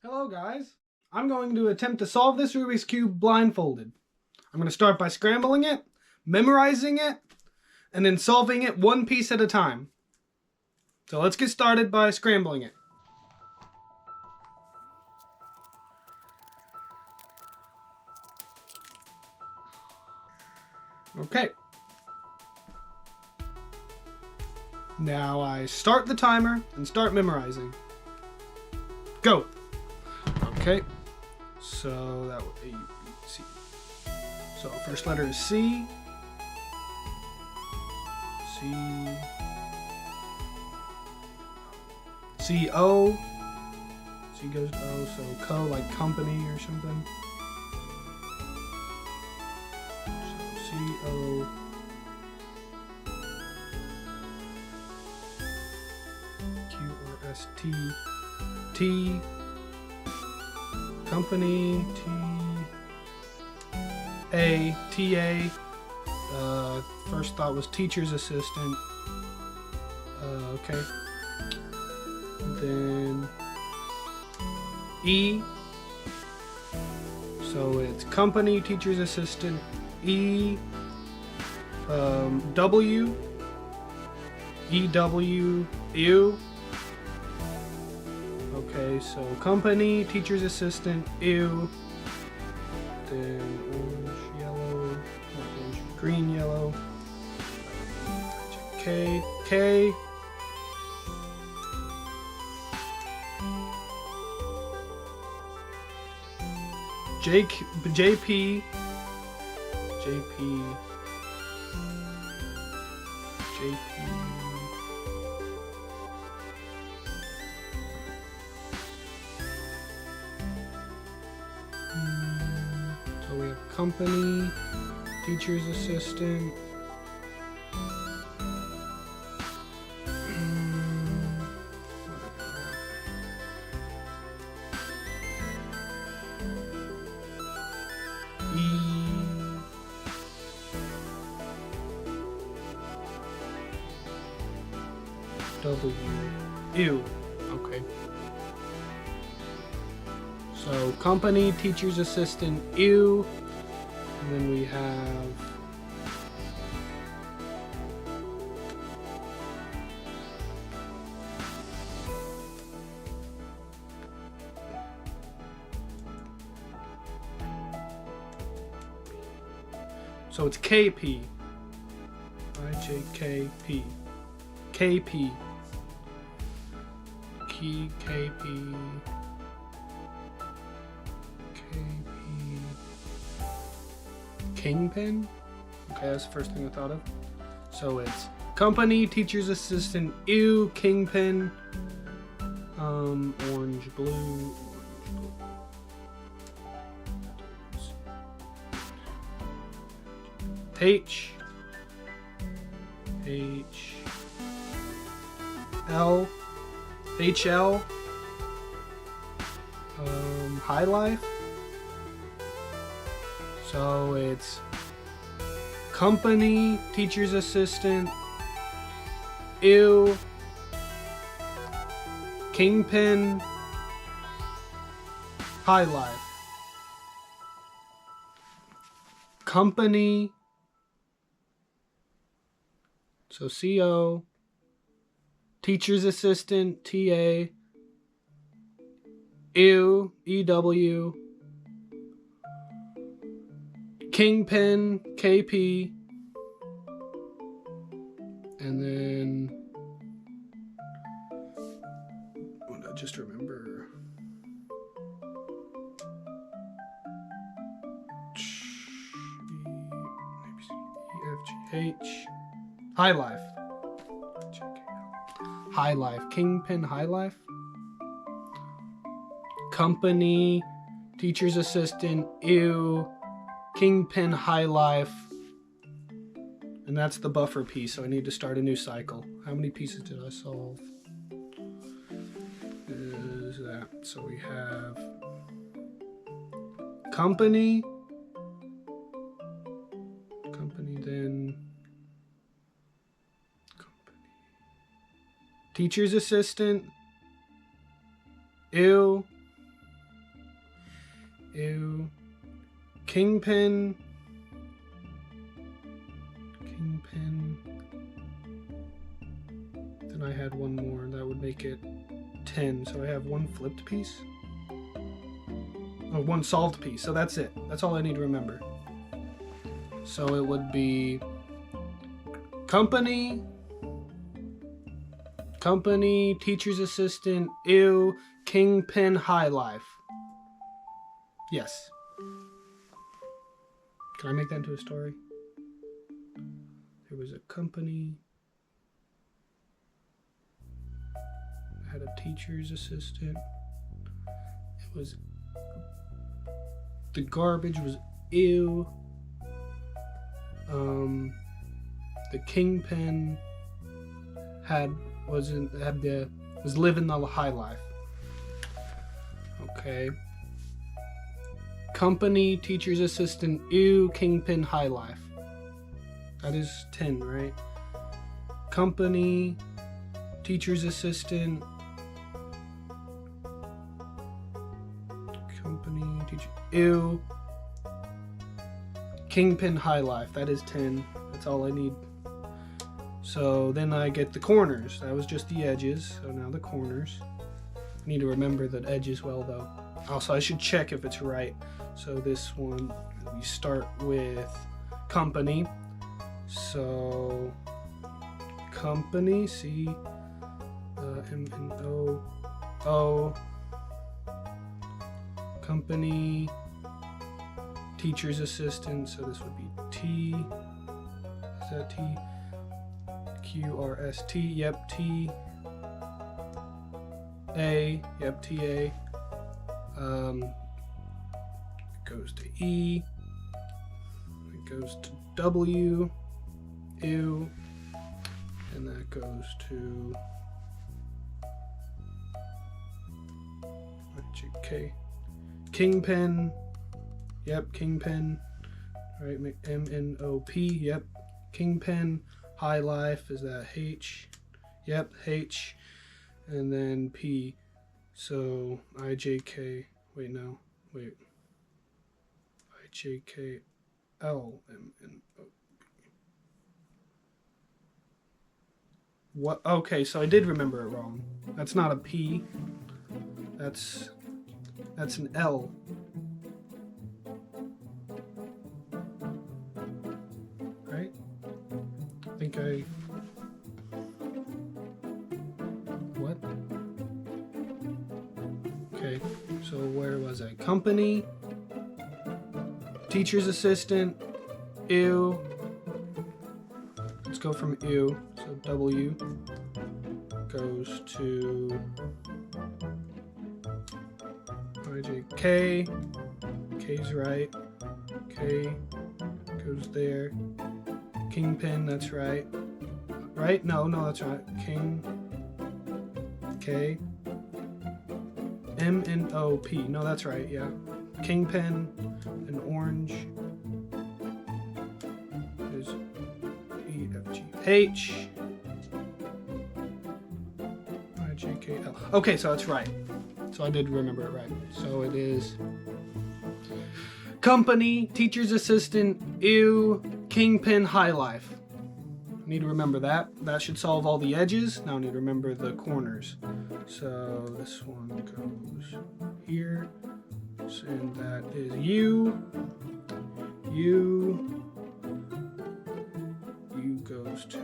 Hello guys, I'm going to attempt to solve this Rubik's Cube blindfolded. I'm going to start by scrambling it, memorizing it, and then solving it one piece at a time. So let's get started by scrambling it. Okay. Now I start the timer and start memorizing. Go! Okay, so that would be C. So first letter is C. C. C-O. C goes to O, so co like company or something. So C-O. Q-R-S-T. T. Company. T-A. T-A. First thought was teacher's assistant. Okay. Then E. So it's company, teacher's assistant. E. W. E-W. Ew. Okay, so company, teacher's assistant, ew. Then orange, yellow, not orange, green, yellow. K, K. JP, JP, So we have company, teacher's assistant. W. Ew. Okay. So company, teacher's assistant, ew. And then we have so it's KP. IJKP. KP. Key, KP. KP. Kingpin? Okay, that's the first thing I thought of. So it's company, teacher's assistant, ew, kingpin, orange, blue. H. L. HL. High Life. So it's company, teacher's assistant, ew, kingpin, High Life. Company. So CO, teacher's assistant, TA, ew, EW, kingpin, KP, and then I just remember EFGH. High Life. High Life. Kingpin High Life. Company, teacher's assistant, ew, Kingpin High Life. And that's the buffer piece, so I need to start a new cycle. How many pieces did I solve? Is that. So we have company, then company, teacher's assistant, ew, Ew. Kingpin. Then I had one more. That would make it 10. So I have one flipped piece. Oh, one solved piece. So that's it. That's all I need to remember. So it would be company, teacher's assistant, ew, kingpin, high life. Yes. Can I make that into a story? There was a company. I had a teacher's assistant. It was... The garbage was ew. The kingpin was living the high life. Okay. Company, teacher's assistant, ew, kingpin, high life. That is 10, right? Company, teacher's assistant, company, teacher, ew, kingpin, high life. That is 10. That's all I need. So then I get the corners. That was just the edges. So now the corners. I need to remember the edges well though. Also, I should check if it's right. So this one, we start with company. So company, C, M, N, O, company, teacher's assistant. So this would be T. Is that T? Q, R, S, T. Yep, T. A. Yep, T, A. It goes to E. It goes to W. Ew. And that goes to K. Kingpin. Yep, kingpin. All right, M, N, O, P. Yep, kingpin. High life, is that H? Yep, H. And then P. So I, J, K. Wait, no. Wait. I, J, K, L, M, N, O, P. What? Okay, so I did remember it wrong. That's not a P. That's an L. Right? I think I... What? Okay, so where was I? Company, teacher's assistant, ew. Let's go from ew. So W goes to K. K's right. K goes there. Kingpin, that's right. Right? No, that's right. King. K. M, N, O, P. No, that's right, yeah. Kingpin, an orange. Is E, F, G, H. I, J, K, L. Okay, so that's right. So I did remember it right. So it is company, teacher's assistant, ew, kingpin, high life. I need to remember that. That should solve all the edges. Now I need to remember the corners. So this one goes here. And that is U. U goes to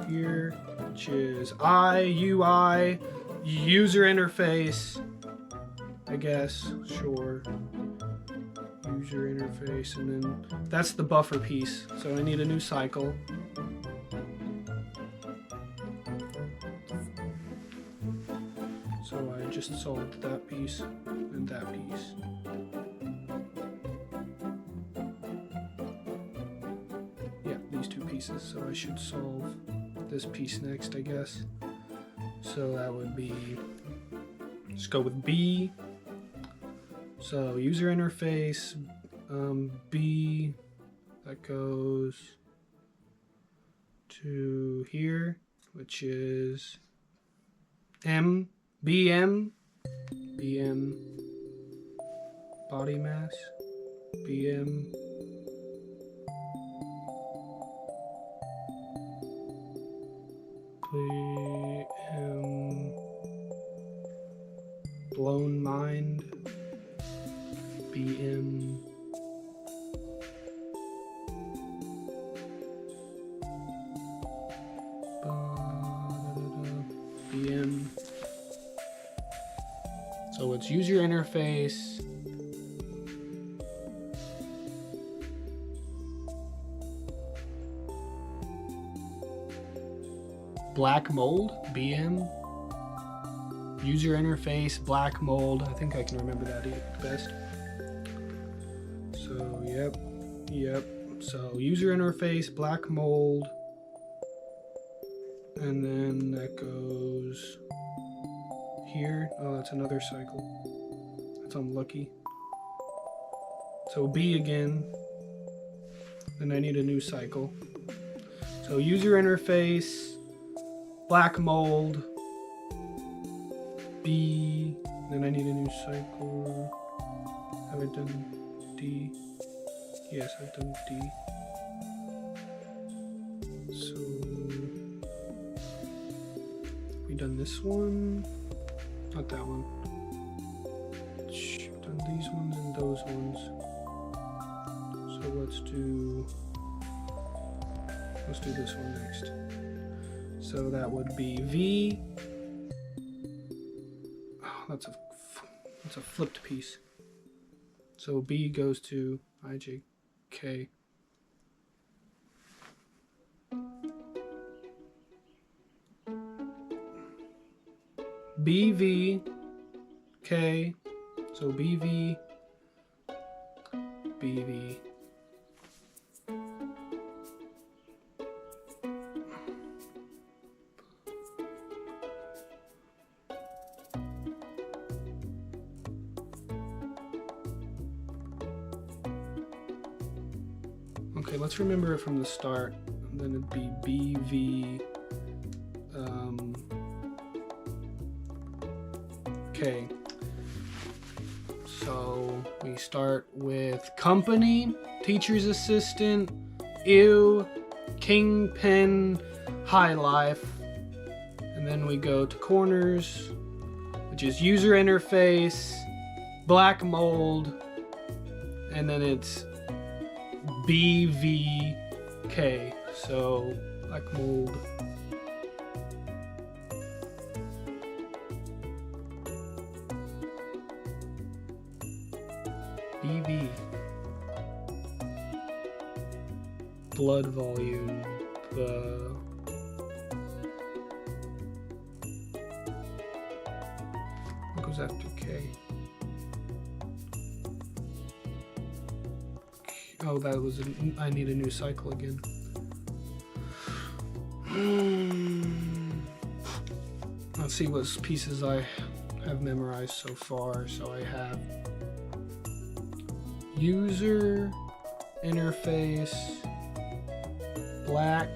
here, which is I, UI, user interface, I guess, sure. User interface, and then that's the buffer piece. So I need a new cycle. So I just solved that piece and that piece. Yeah, these two pieces. So I should solve this piece next, I guess. So that would be, just go with B. So user interface, B, that goes to here, which is M, BM, body mass, BM. BM. Blown mind, BM. BM. So it's user interface, black mold, BM, user interface, black mold. I think I can remember that best. So yep. So user interface, black mold, and then that goes here. Oh, that's another cycle. That's unlucky. So B again. Then I need a new cycle. So user interface, black mold, B. Then I need a new cycle. Have I done D? Yes, I've done D. So we done this one. Not that one. Done these ones and those ones. So let's do this one next. So that would be V. Oh, that's a flipped piece. So B goes to IJK. BV, K, so BV, BV. Okay, let's remember it from the start. Then it'd be BV, K. So we start with company, teacher's assistant, ew, kingpin, high life, and then we go to corners, which is user interface, black mold, and then it's BVK. So black mold. BV. Blood volume. What goes after K? Oh, that was I need a new cycle again. Let's see what pieces I have memorized so far. So I have user interface, black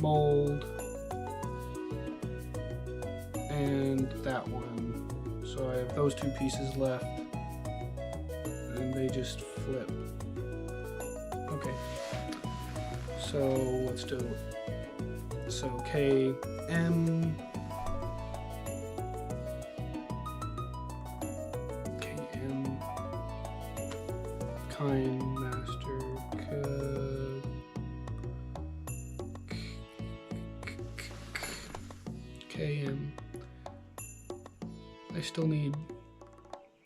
mold, and that one. So I have those two pieces left, and they just flip. Okay, so let's do it. So KM, kind master KM. I still need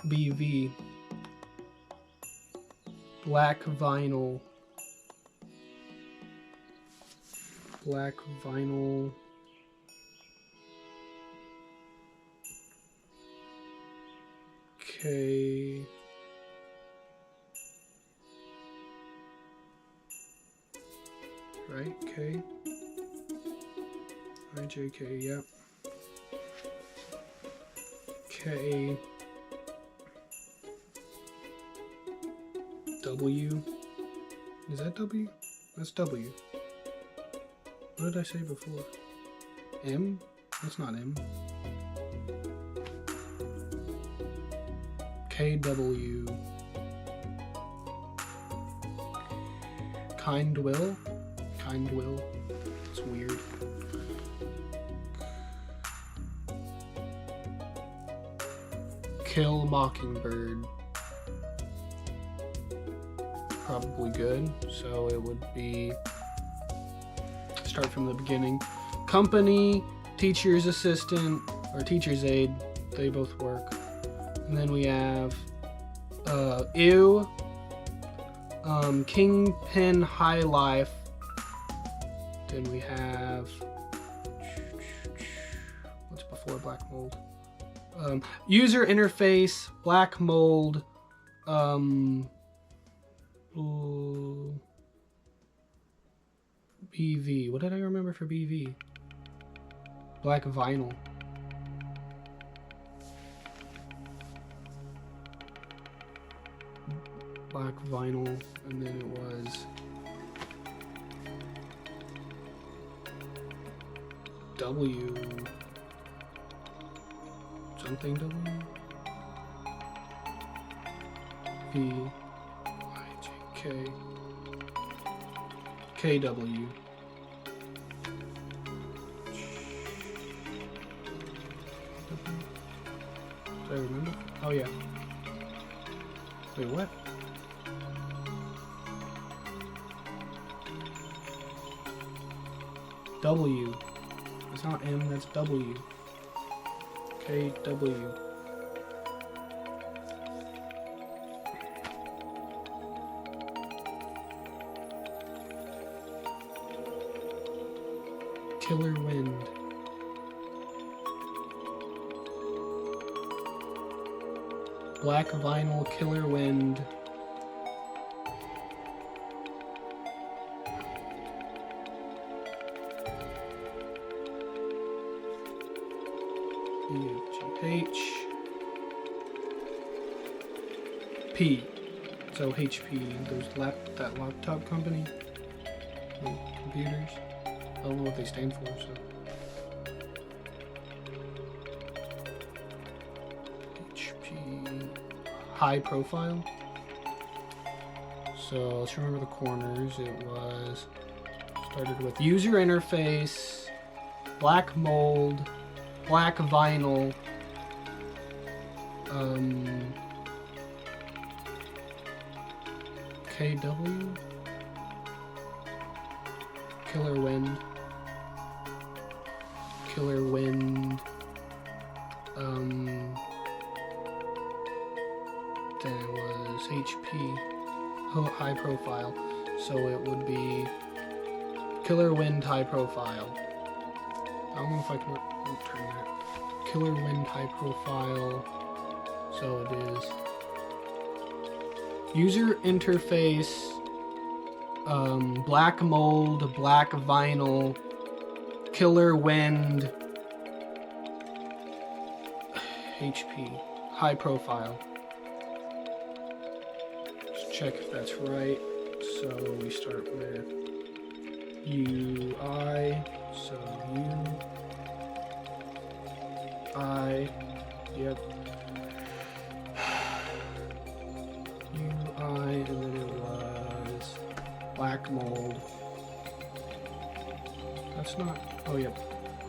BV, black vinyl, K. Right, K, IJK, yep. K, W, is that W? That's W. What did I say before? M? That's not M. K, KW. Kind will. It's weird. Kill Mockingbird. Probably good. So it would be, start from the beginning. Company, teacher's assistant, or teacher's aide. They both work. And then we have Ew. Kingpin High Life. Then we have, what's before Black Mold? User Interface, Black Mold, BV. What did I remember for BV? Black Vinyl. Black Vinyl, and then it was W something W V I J K KW. Do I remember? Oh yeah. Wait, what? W. It's not M, that's W. KW. Killer Wind. Black Vinyl, Killer Wind. H P. So HP, that laptop company, computers. I don't know what they stand for. So HP, high profile. So let's remember the corners. It was started with user interface, black mold, black vinyl. KW, Killer Wind, then it was HP, high profile, so it would be Killer Wind high profile. I don't know if I can turn that. Killer Wind high profile, so it is user interface, black mold, black vinyl, Killer Wind, HP, high profile. Just check if that's right. So we start with UI, so UI, yep. UI, and then it was black mold. That's not, oh yep,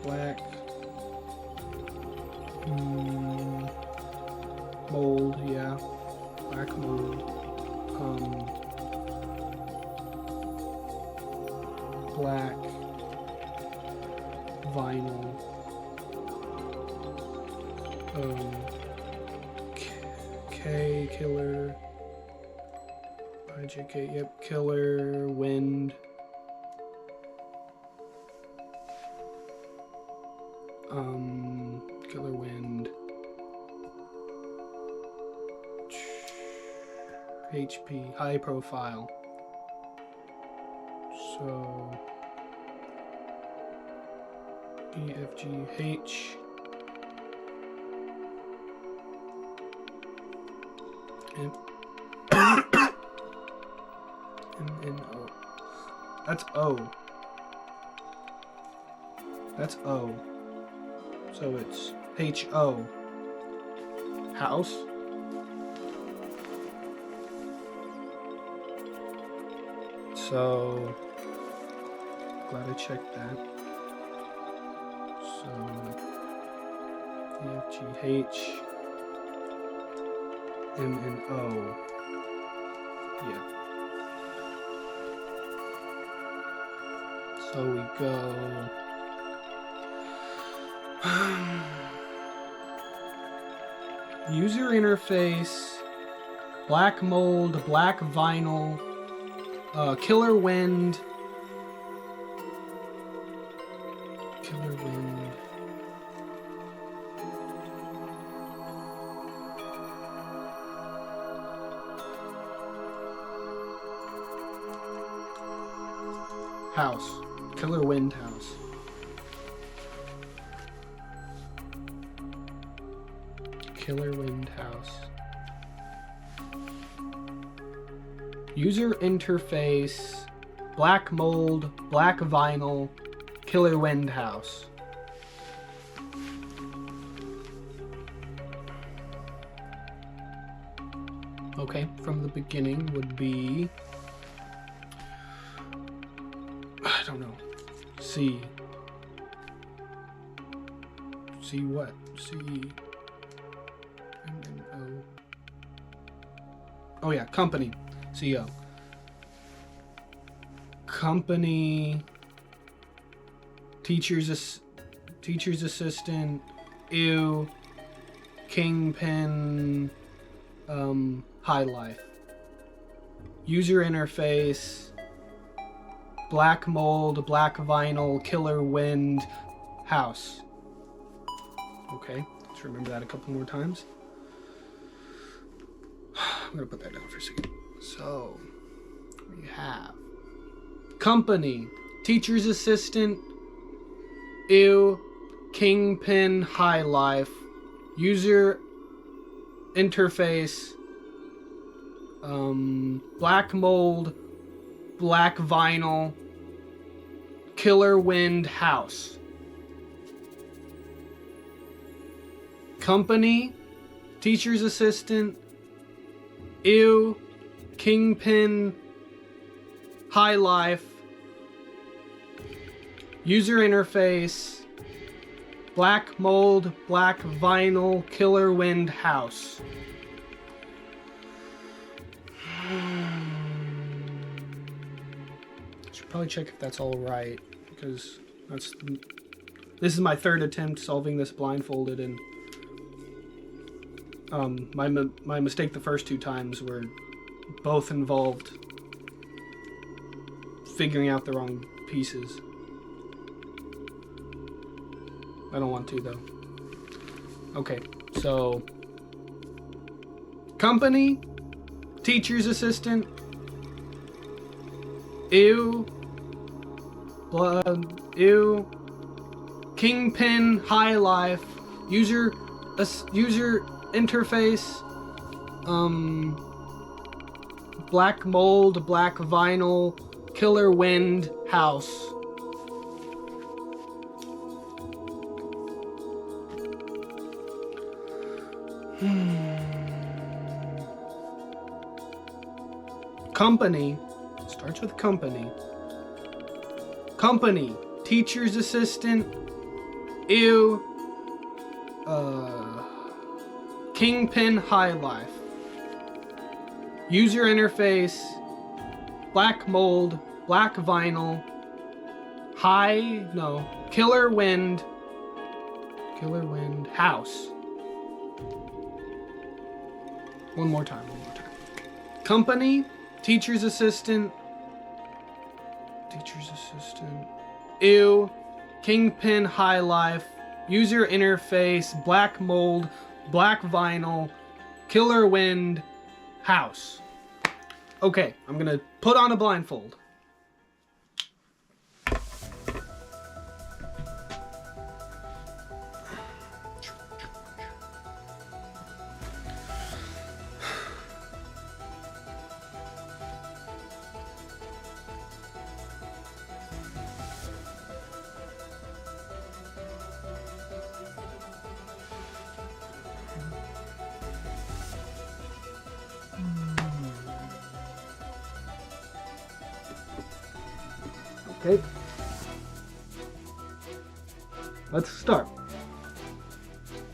black mold, yeah, black mold, black vinyl, Killer, IJK, yep, Killer Wind, Killer Wind, HP, high profile. So EFGH, and O. That's O. That's O. So it's HO. House. So, glad I checked that. So, E, F, G, H, M, N, O. Yeah. So we go. User interface, black mold, black vinyl, killer wind. Killer wind. House. Killer wind house. Killer wind house. User interface, black mold, black vinyl, killer wind house. Okay, from the beginning would be, I don't know, C. C what? C. M-N-O. Oh yeah, company. CO. Company. Teacher's assistant. Ew. Kingpin. High life. User interface. Black mold, black vinyl, killer wind, house. Okay, let's remember that a couple more times. I'm gonna put that down for a second. So, we have company, teacher's assistant, ew, kingpin, high life, user interface, black mold, black vinyl, killer wind, house. Company, teacher's assistant, ew, kingpin, high life, user interface, black mold, black vinyl, killer wind, house. Should probably check if that's all right, because this is my third attempt solving this blindfolded, and my mistake the first two times were both involved figuring out the wrong pieces. I don't want to though. Okay, so company, teacher's assistant, ew, ew, kingpin, high life, user interface, black mold, black vinyl, killer wind, house. Company, starts with company. Company, teacher's assistant, ew, kingpin, high life. User interface, black mold, black vinyl, killer wind, house. One more time. Company, teacher's assistant, ew, kingpin, high life, user interface, black mold, black vinyl, killer wind, house. Okay, I'm gonna put on a blindfold. Okay. Let's start.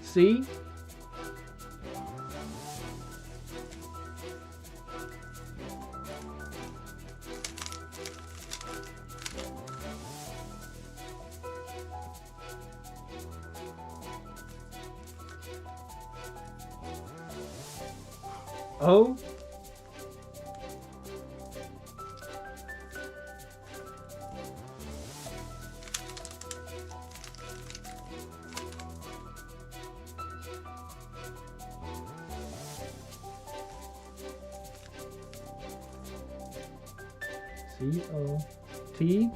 C. O. C-O-T.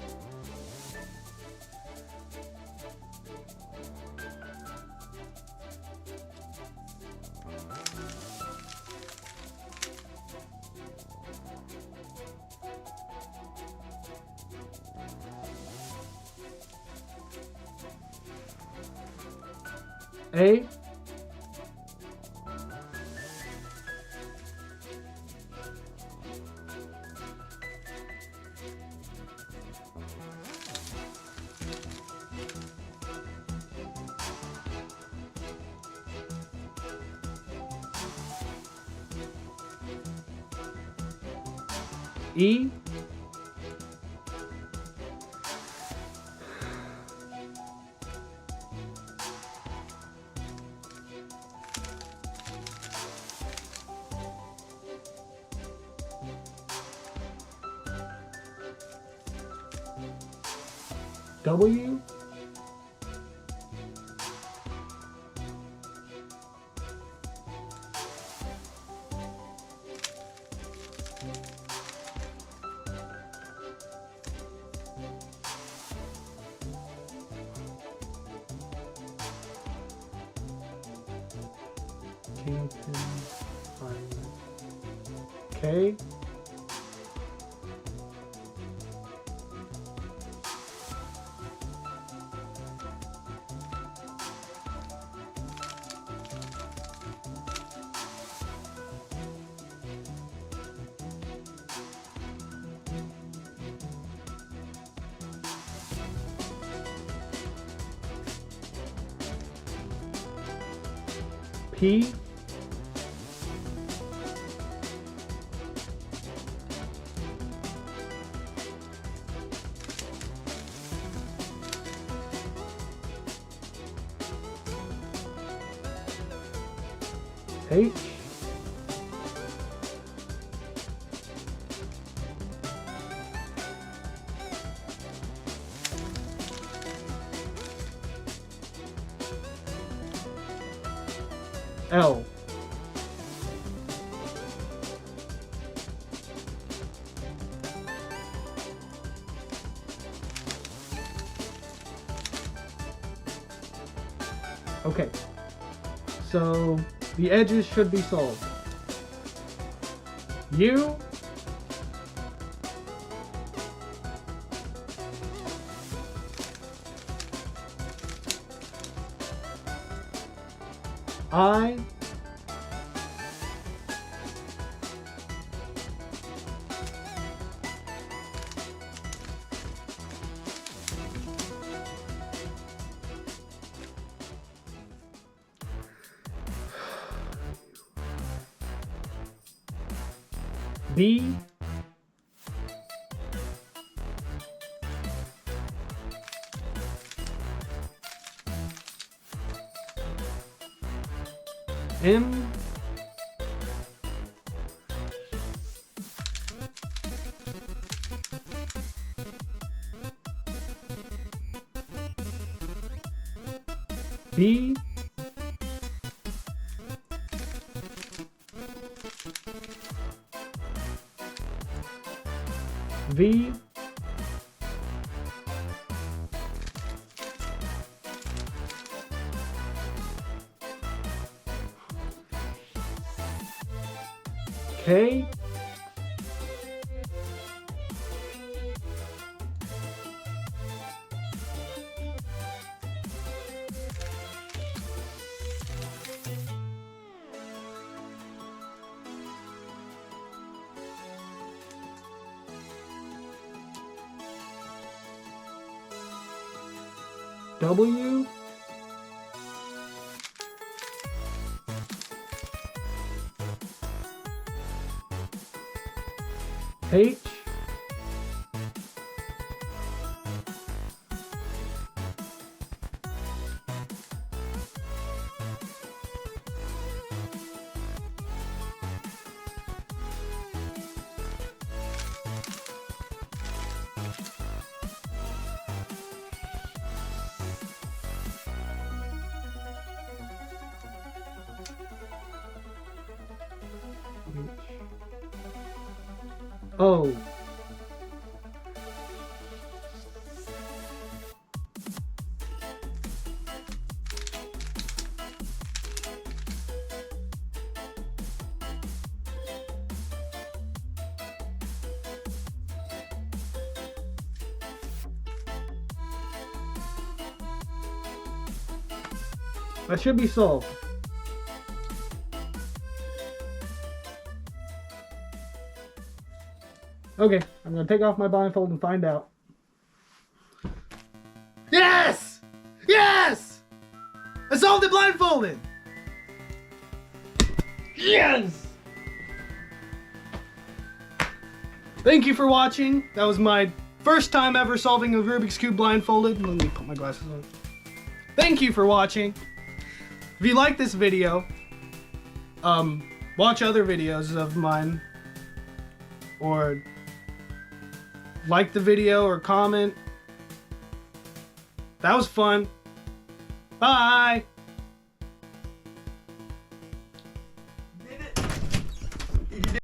A. E. W. K. P. H. L. Okay, so the edges should be solved. U. I. B. M. B. V. K. W, H, O. That should be solved. Okay, I'm gonna take off my blindfold and find out. Yes! Yes! I solved it blindfolded! Yes! Thank you for watching. That was my first time ever solving a Rubik's Cube blindfolded. Let me put my glasses on. Thank you for watching. If you like this video, watch other videos of mine, or like the video or comment. That was fun. Bye!